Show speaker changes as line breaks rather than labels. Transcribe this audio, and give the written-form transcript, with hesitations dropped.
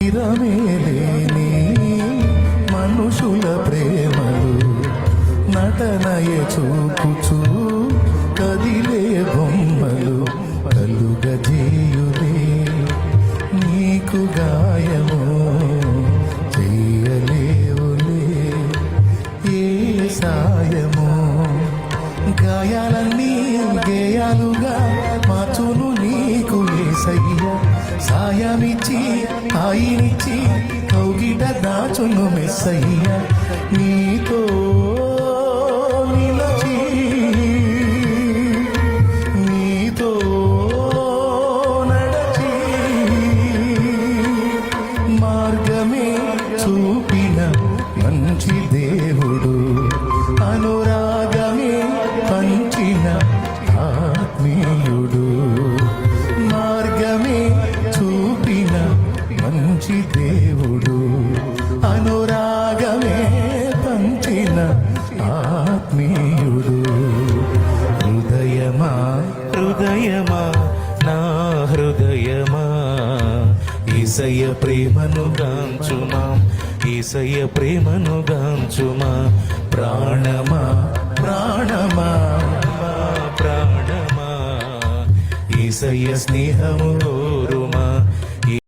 ఇరమేలేని మనుషుల ప్రేమలు నటనయ చూపుచూ కదిలే బొమ్మలు కలుగజేయులే నీకు గాయము చెయ్యలేవులే ఏ సాయము గాయాలన్నీ గేయాలుగా మార్చును నీకు యేసయ్య సాయమిచ్చి హాయినిచ్చి కౌగిట దాచును మెస్సయ్య నీతో నిలచి నీతో నడచి మార్గమే చూపిన మంచి దేవుడు అనురాగమే పంచిన ఆత్మీయుడు మార్గమే చూపిన మంచి దేవుడు అనురాగమే పంచిన ఆత్మీయుడు హృదయమా హృదయమా నా హృదయమా యేసయ్య ప్రేమను గాంచుమా యేసయ్య ప్రేమను గాంచుమా ప్రాణమా ప్రాణమా ప్రాణమా యేసయ్య స్నేహము